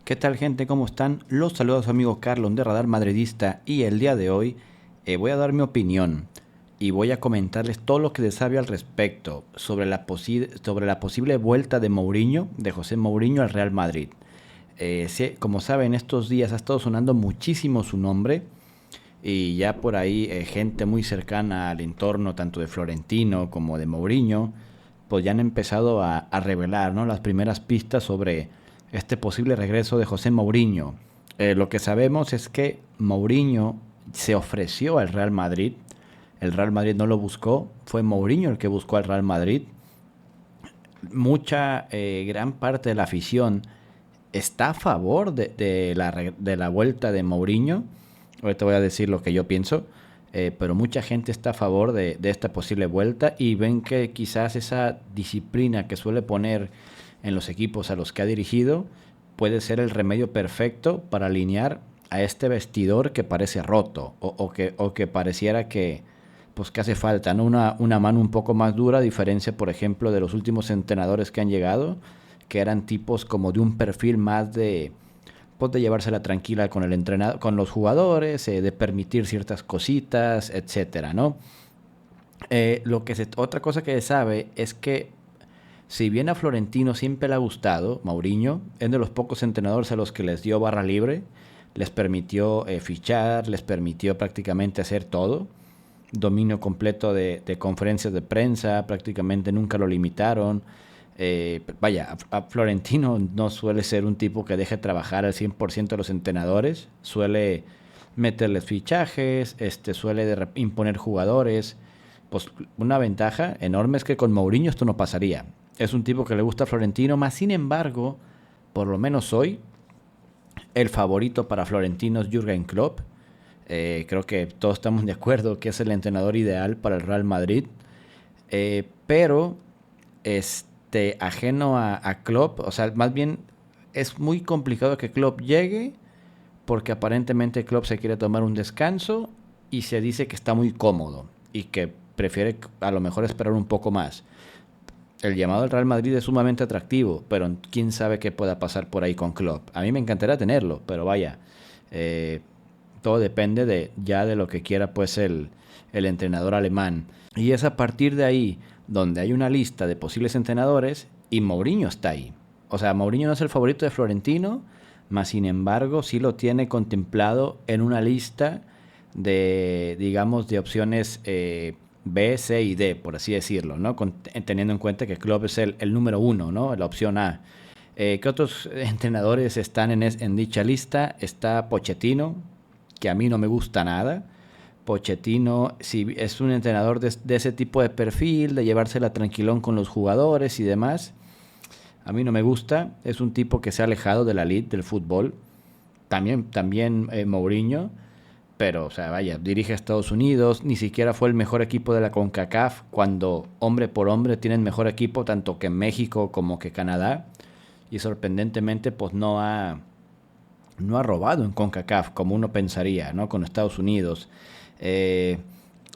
¿Qué tal, gente? ¿Cómo están? Los saluda su amigo Carlos de Radar Madridista y el día de hoy voy a dar mi opinión y voy a comentarles todo lo que se sabe al respecto sobre sobre la posible vuelta de Mourinho, de José Mourinho al Real Madrid. Sí, como saben, estos días ha estado sonando muchísimo su nombre y ya por ahí gente muy cercana al entorno tanto de Florentino como de Mourinho pues ya han empezado a revelar, ¿no?, las primeras pistas sobre este posible regreso de José Mourinho. Lo que sabemos es que Mourinho se ofreció al Real Madrid. El Real Madrid no lo buscó, fue Mourinho el que buscó al Real Madrid. Gran parte de la afición está a favor de la vuelta de Mourinho. Ahorita voy a decir lo que yo pienso. Pero mucha gente está a favor de esta posible vuelta y ven que quizás esa disciplina que suele poner en los equipos a los que ha dirigido puede ser el remedio perfecto para alinear a este vestidor que parece roto o que pareciera pues, que hace falta, ¿no? Una mano un poco más dura, a diferencia, por ejemplo, de los últimos entrenadores que han llegado, que eran tipos como de un perfil más pues, de llevársela tranquila con el entrenador, con los jugadores, de permitir ciertas cositas, etcétera, ¿no? Otra cosa que se sabe es que si bien a Florentino siempre le ha gustado, Mourinho es de los pocos entrenadores a los que les dio barra libre, les permitió fichar, les permitió prácticamente hacer todo, dominio completo de conferencias de prensa, prácticamente nunca lo limitaron. A Florentino no suele ser un tipo que deje trabajar al 100% de los entrenadores, suele meterles fichajes, suele imponer jugadores. Pues una ventaja enorme es que con Mourinho esto no pasaría. Es un tipo que le gusta a Florentino, más sin embargo, por lo menos hoy, el favorito para Florentino es Jürgen Klopp. Creo que todos estamos de acuerdo que es el entrenador ideal para el Real Madrid. Pero ajeno a Klopp, o sea, más bien es muy complicado que Klopp llegue porque aparentemente Klopp se quiere tomar un descanso y se dice que está muy cómodo y que prefiere a lo mejor esperar un poco más. El llamado al Real Madrid es sumamente atractivo, pero quién sabe qué pueda pasar por ahí con Klopp. A mí me encantaría tenerlo, pero vaya, eh, todo depende de lo que quiera pues el entrenador alemán. Y es a partir de ahí donde hay una lista de posibles entrenadores y Mourinho está ahí. O sea, Mourinho no es el favorito de Florentino, mas sin embargo sí lo tiene contemplado en una lista de, digamos, de opciones B, C y D, por así decirlo, ¿no? Teniendo en cuenta que Klopp es el número uno, ¿no? La opción A. ¿Qué otros entrenadores están en dicha lista? Está Pochettino, que a mí no me gusta nada. Pochettino, si es un entrenador de ese tipo de perfil, de llevársela tranquilón con los jugadores y demás, a mí no me gusta. Es un tipo que se ha alejado de la elite del fútbol. También Mourinho, pero, o sea, vaya, dirige a Estados Unidos, ni siquiera fue el mejor equipo de la CONCACAF, cuando hombre por hombre tienen mejor equipo tanto que México como que Canadá, y sorprendentemente pues no ha robado en CONCACAF como uno pensaría, ¿no? Con Estados Unidos. Eh,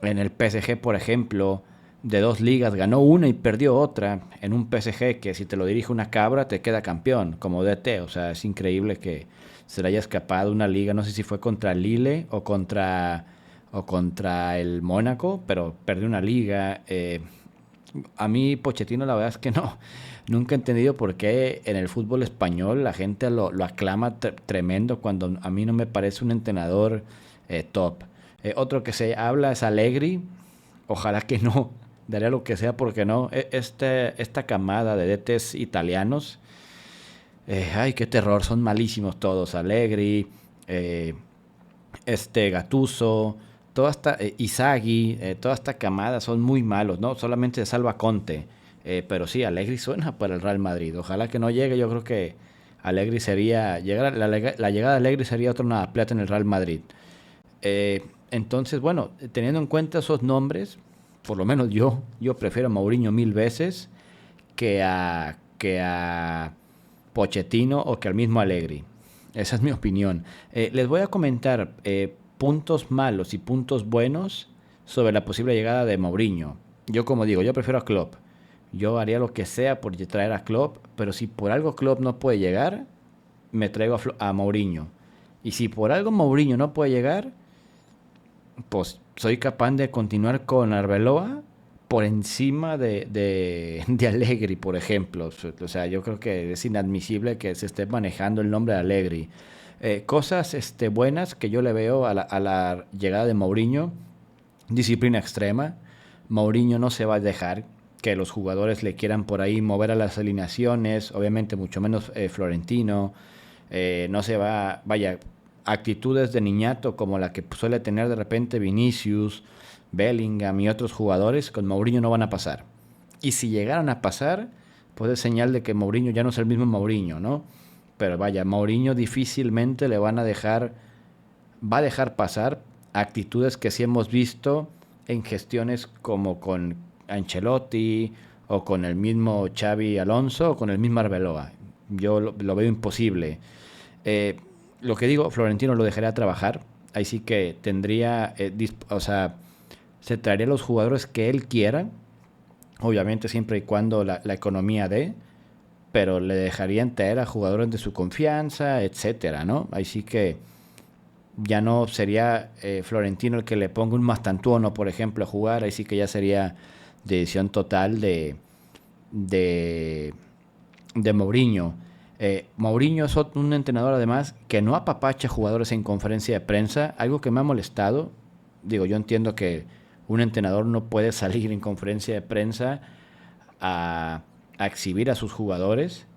en el PSG, por ejemplo, de dos ligas ganó una y perdió otra. En un PSG que si te lo dirige una cabra te queda campeón, como DT. O sea, es increíble que se le haya escapado una liga. No sé si fue contra Lille o contra el Mónaco, pero perdió una liga. A mí Pochettino la verdad es que no. Nunca he entendido por qué en el fútbol español la gente lo aclama tremendo cuando a mí no me parece un entrenador top. Otro que se habla es Allegri. Ojalá que no. Daría lo que sea porque no. Esta camada de DTs italianos. Ay, qué terror. Son malísimos todos. Allegri. eh, Gattuso, Izagui, toda esta camada son muy malos, ¿no? Solamente se salva Conte. Pero sí, Allegri suena para el Real Madrid. Ojalá que no llegue. Yo creo que Allegri sería. La llegada de Allegri sería otra una plata en el Real Madrid. Entonces, bueno, teniendo en cuenta esos nombres, por lo menos yo prefiero a Mourinho mil veces que a Pochettino o que al mismo Allegri. Esa es mi opinión. Les voy a comentar puntos malos y puntos buenos sobre la posible llegada de Mourinho. Yo, como digo, yo prefiero a Klopp. Yo haría lo que sea por traer a Klopp, pero si por algo Klopp no puede llegar, me traigo a Mourinho. Y si por algo Mourinho no puede llegar, pues soy capaz de continuar con Arbeloa por encima de Allegri, por ejemplo. O sea, yo creo que es inadmisible que se esté manejando el nombre de Allegri. Cosas buenas que yo le veo a la llegada de Mourinho: disciplina extrema. Mourinho no se va a dejar que los jugadores le quieran por ahí mover a las alineaciones, obviamente mucho menos Florentino. No se va, vaya, actitudes de niñato como la que suele tener de repente Vinicius, Bellingham y otros jugadores, con Mourinho no van a pasar. Y si llegaran a pasar, pues es señal de que Mourinho ya no es el mismo Mourinho, ¿no? Pero vaya, Mourinho difícilmente le van a dejar, va a dejar pasar actitudes que sí hemos visto en gestiones como con Ancelotti o con el mismo Xavi Alonso o con el mismo Arbeloa. Yo lo veo imposible. Eh, lo que digo, Florentino lo dejaría trabajar. Ahí sí que tendría, o sea, se traería los jugadores que él quiera, obviamente siempre y cuando la economía dé, pero le dejarían traer a jugadores de su confianza, etcétera, ¿no? Ahí sí que ya no sería Florentino el que le ponga un Mastantuono, por ejemplo, a jugar. Ahí sí que ya sería decisión total de, de Mourinho. Mourinho es un entrenador además que no apapacha jugadores en conferencia de prensa, algo que me ha molestado. Digo, yo entiendo que un entrenador no puede salir en conferencia de prensa a exhibir a sus jugadores,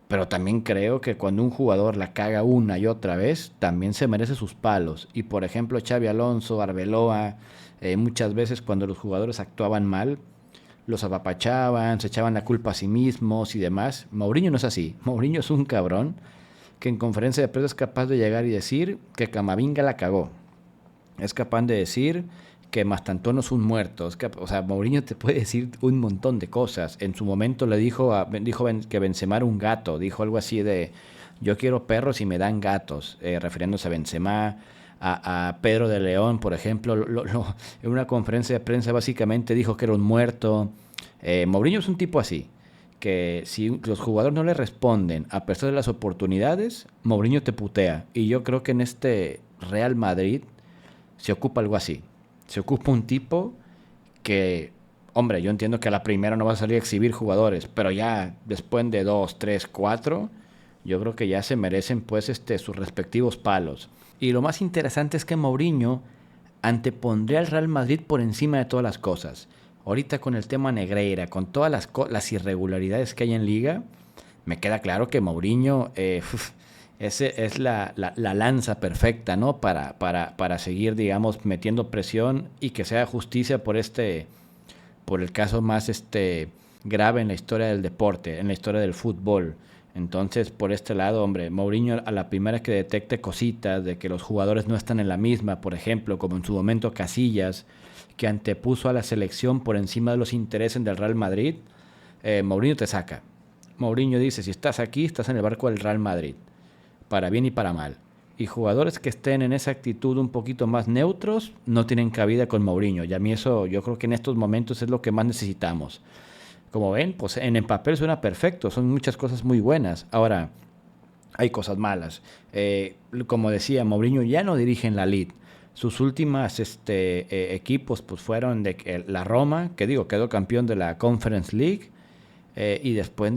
pero también creo que cuando un jugador la caga una y otra vez, también se merece sus palos. Y por ejemplo, Xavi Alonso, Arbeloa, muchas veces cuando los jugadores actuaban mal, los apapachaban, se echaban la culpa a sí mismos y demás. Mourinho no es así. Mourinho es un cabrón que en conferencia de prensa es capaz de llegar y decir que Camavinga la cagó. Es capaz de decir que Mastantuono es un muerto. O sea, Mourinho te puede decir un montón de cosas. En su momento le dijo que Benzema era un gato. Dijo algo así de: yo quiero perros y me dan gatos, refiriéndose a Benzema. A Pedro de León, por ejemplo, en una conferencia de prensa básicamente dijo que era un muerto. Mourinho es un tipo así, que si los jugadores no le responden a pesar de las oportunidades, Mourinho te putea. Y yo creo que en este Real Madrid se ocupa algo así. Se ocupa un tipo que, hombre, yo entiendo que a la primera no va a salir a exhibir jugadores, pero ya después de 2, 3, 4, yo creo que ya se merecen pues sus respectivos palos. Y lo más interesante es que Mourinho antepondría al Real Madrid por encima de todas las cosas. Ahorita con el tema Negreira, con todas las irregularidades que hay en Liga, me queda claro que Mourinho es la lanza perfecta, ¿no? Para seguir, digamos, metiendo presión y que sea justicia por el caso más grave en la historia del deporte, en la historia del fútbol. Entonces, por este lado, hombre, Mourinho a la primera que detecte cositas de que los jugadores no están en la misma, por ejemplo, como en su momento Casillas, que antepuso a la selección por encima de los intereses del Real Madrid, Mourinho te saca. Mourinho dice: si estás aquí, estás en el barco del Real Madrid, para bien y para mal. Y jugadores que estén en esa actitud un poquito más neutros no tienen cabida con Mourinho. Y a mí eso, yo creo que en estos momentos es lo que más necesitamos. Como ven, pues en el papel suena perfecto, son muchas cosas muy buenas. Ahora, hay cosas malas. Como decía, Mourinho ya no dirige en la Liga. Sus últimas equipos pues fueron la Roma, que digo, quedó campeón de la Conference League, y después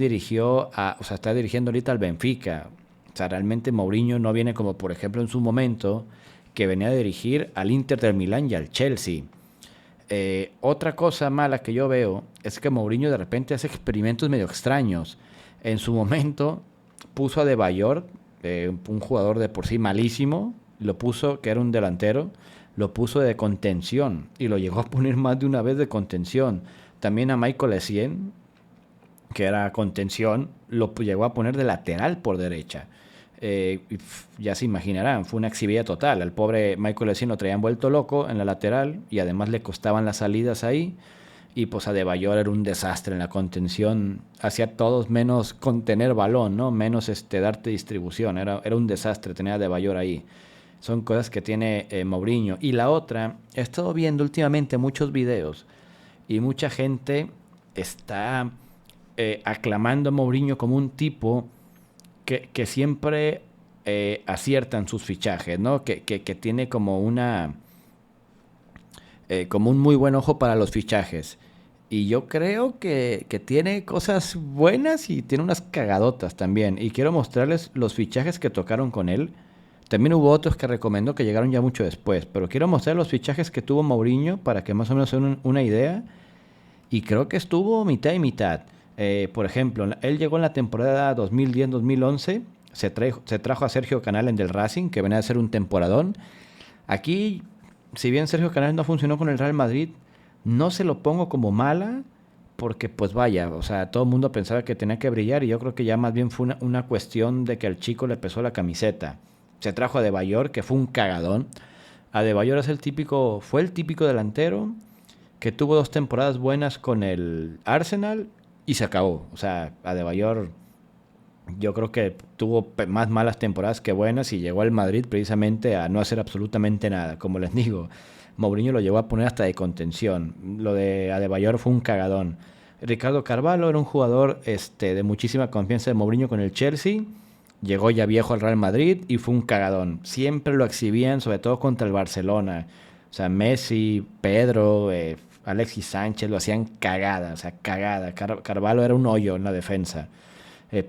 está dirigiendo ahorita al Benfica. O sea, realmente Mourinho no viene como, por ejemplo, en su momento, que venía a dirigir al Inter del Milán y al Chelsea. Otra cosa mala que yo veo es que Mourinho de repente hace experimentos medio extraños. En su momento puso a De Bayor, un jugador de por sí malísimo, lo puso, que era un delantero, lo puso de contención y lo llegó a poner más de una vez de contención. También a Michael Essien, que era contención, lo llegó a poner de lateral por derecha. Ya se imaginarán, fue una exhibida total. Al pobre Michael Essien lo traían vuelto loco en la lateral y además le costaban las salidas ahí. Y pues Adebayor era un desastre en la contención. Hacía todos menos contener balón, ¿no? Menos darte distribución. Era un desastre tener a Adebayor ahí. Son cosas que tiene Mourinho. Y la otra, he estado viendo últimamente muchos videos y mucha gente está aclamando a Mourinho como un tipo que siempre aciertan sus fichajes, ¿no? Que tiene como como un muy buen ojo para los fichajes. Y yo creo que tiene cosas buenas y tiene unas cagadotas también. Y quiero mostrarles los fichajes que tocaron con él. También hubo otros que recomendó que llegaron ya mucho después. Pero quiero mostrar los fichajes que tuvo Mourinho para que más o menos se den una idea. Y creo que estuvo mitad y mitad. Por ejemplo, él llegó en la temporada 2010-2011. Se trajo a Sergio Canales del Racing, que venía a ser un temporadón. Aquí, si bien Sergio Canales no funcionó con el Real Madrid, no se lo pongo como mala, porque pues vaya, o sea, todo el mundo pensaba que tenía que brillar y yo creo que ya más bien fue una cuestión de que al chico le pesó la camiseta. Se trajo a Adebayor, que fue un cagadón. Adebayor fue el típico delantero que tuvo 2 temporadas buenas con el Arsenal y se acabó. O sea, Adebayor yo creo que tuvo más malas temporadas que buenas y llegó al Madrid precisamente a no hacer absolutamente nada. Como les digo, Mourinho lo llevó a poner hasta de contención. Lo de Adebayor fue un cagadón. Ricardo Carvalho era un jugador de muchísima confianza de Mourinho con el Chelsea. Llegó ya viejo al Real Madrid y fue un cagadón. Siempre lo exhibían, sobre todo contra el Barcelona. O sea, Messi, Pedro, Alexis Sánchez lo hacían cagada, o sea, cagada. Carvalho era un hoyo en la defensa.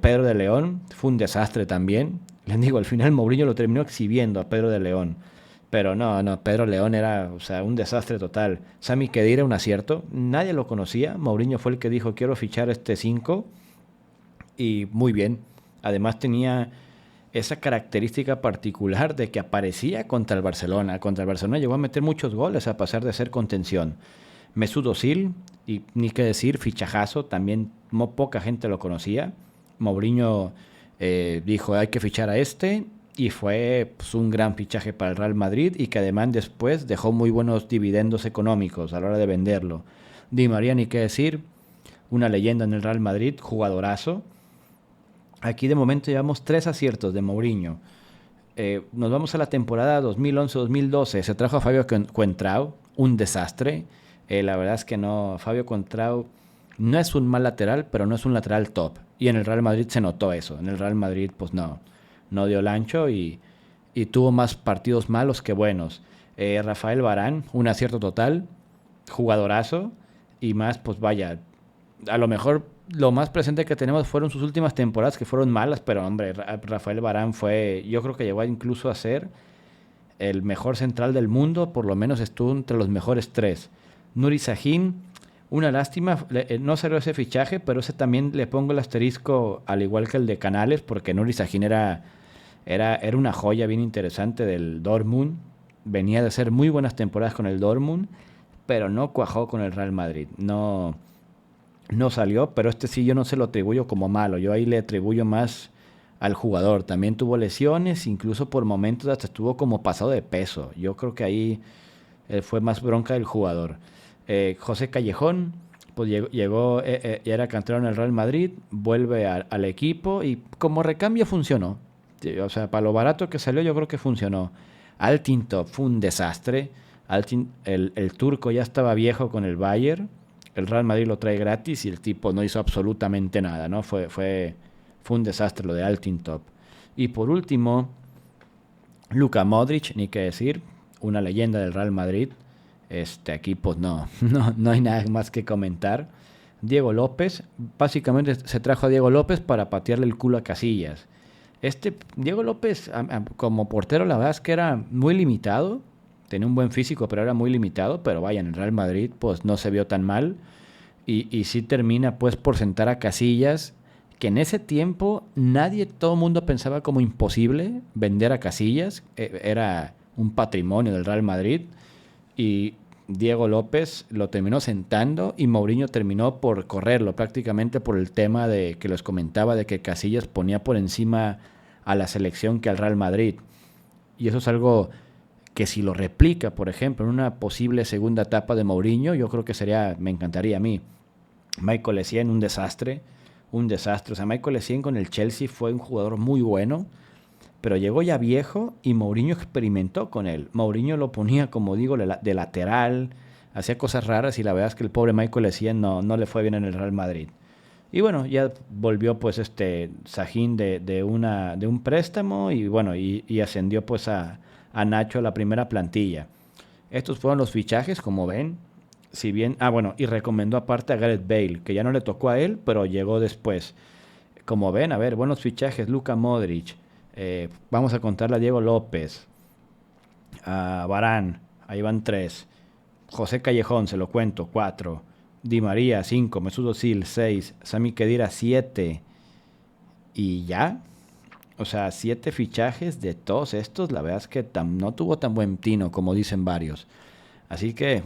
Pedro de León fue un desastre también. Les digo, al final Mourinho lo terminó exhibiendo a Pedro de León. Pero no, Pedro León era, o sea, un desastre total. Sami Khedira un acierto. Nadie lo conocía. Mourinho fue el que dijo, quiero fichar este 5. Y muy bien. Además tenía esa característica particular de que aparecía contra el Barcelona. Contra el Barcelona llegó a meter muchos goles a pasar de ser contención. Mesut Özil, y ni qué decir, fichajazo. También poca gente lo conocía. Mourinho dijo, hay que fichar a este, y fue pues, un gran fichaje para el Real Madrid y que además después dejó muy buenos dividendos económicos a la hora de venderlo. Di María, ni qué decir, una leyenda en el Real Madrid, jugadorazo. Aquí de momento llevamos 3 aciertos de Mourinho. Nos vamos a la temporada 2011-2012. Se trajo a Fabio Contrao, un desastre. La verdad es que no, Fabio Contrao no es un mal lateral, pero no es un lateral top. Y en el Real Madrid se notó eso. En el Real Madrid, pues no dio el ancho y tuvo más partidos malos que buenos. Rafael Varane, un acierto total, jugadorazo. Y más, pues vaya, a lo mejor lo más presente que tenemos fueron sus últimas temporadas, que fueron malas, pero hombre, Rafael Varane yo creo que llegó incluso a ser el mejor central del mundo, por lo menos estuvo entre los mejores 3. Nuri Sahin, una lástima, no salió ese fichaje, pero ese también le pongo el asterisco al igual que el de Canales, porque Nuri Sahin era una joya bien interesante del Dortmund, venía de hacer muy buenas temporadas con el Dortmund, pero no cuajó con el Real Madrid, no salió, pero sí yo no se lo atribuyo como malo, yo ahí le atribuyo más al jugador. También tuvo lesiones, incluso por momentos hasta estuvo como pasado de peso. Yo creo que ahí fue más bronca del jugador. José Callejón, pues llegó ya era canterano en el Real Madrid, vuelve al equipo y como recambio funcionó. Sí, o sea, para lo barato que salió yo creo que funcionó. Altintop fue un desastre. El turco ya estaba viejo con el Bayern. El Real Madrid lo trae gratis y el tipo no hizo absolutamente nada, ¿no? Fue un desastre lo de Altintop. Y por último, Luka Modric, ni qué decir, una leyenda del Real Madrid. Aquí pues no hay nada más que comentar. Diego López, básicamente se trajo a Diego López para patearle el culo a Casillas. Diego López como portero la verdad es que era muy limitado. Tenía un buen físico, pero era muy limitado. Pero vaya, en el Real Madrid pues no se vio tan mal. Y sí termina pues por sentar a Casillas, que en ese tiempo todo el mundo pensaba como imposible vender a Casillas. Era un patrimonio del Real Madrid. Y Diego López lo terminó sentando y Mourinho terminó por correrlo prácticamente por el tema de que les comentaba de que Casillas ponía por encima a la selección que al Real Madrid. Y eso es algo que si lo replica, por ejemplo, en una posible segunda etapa de Mourinho, yo creo que me encantaría a mí. Michael Essien, un desastre. O sea, Michael Essien con el Chelsea fue un jugador muy bueno, pero llegó ya viejo y Mourinho experimentó con él. Mourinho lo ponía, como digo, de lateral, hacía cosas raras y la verdad es que el pobre Michael Essien no le fue bien en el Real Madrid. Y bueno, ya volvió pues Sahin de un préstamo y bueno, y ascendió pues a Nacho a la primera plantilla. Estos fueron los fichajes, como ven. Si bien, bueno, y recomendó aparte a Gareth Bale, que ya no le tocó a él, pero llegó después. Como ven, a ver, buenos fichajes, Luka Modric. Vamos a contarle a Diego López, a Varane, ahí van tres. José Callejón, se lo cuento, cuatro. Di María, cinco. Mesut Özil, seis. Sami Khedira, siete. Y ya, o sea, siete fichajes de todos estos, la verdad es que no tuvo tan buen tino como dicen varios. Así que,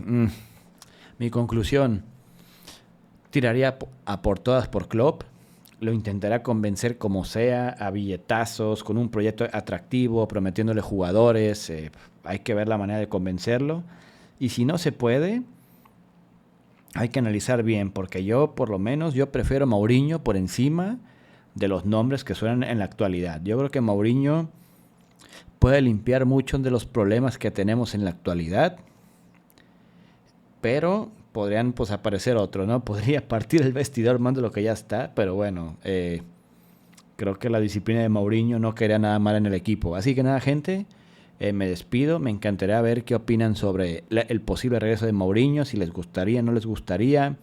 mi conclusión, tiraría a por todas por Klopp. Lo intentará convencer como sea, a billetazos, con un proyecto atractivo, prometiéndole jugadores. Hay que ver la manera de convencerlo. Y si no se puede, hay que analizar bien, porque yo, por lo menos, yo prefiero Mourinho por encima de los nombres que suenan en la actualidad. Yo creo que Mourinho puede limpiar muchos de los problemas que tenemos en la actualidad, pero podrían pues aparecer otros, ¿no? Podría partir el vestidor más de lo que ya está, pero bueno, creo que la disciplina de Mourinho no quería nada mal en el equipo. Así que nada, gente, me despido. Me encantaría ver qué opinan sobre el posible regreso de Mourinho, si les gustaría, no les gustaría,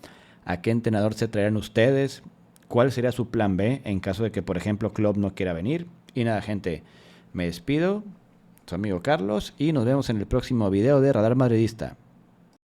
a qué entrenador se traerían ustedes, cuál sería su plan B en caso de que, por ejemplo, Klopp no quiera venir. Y nada, gente, me despido. Su amigo Carlos y nos vemos en el próximo video de Radar Madridista.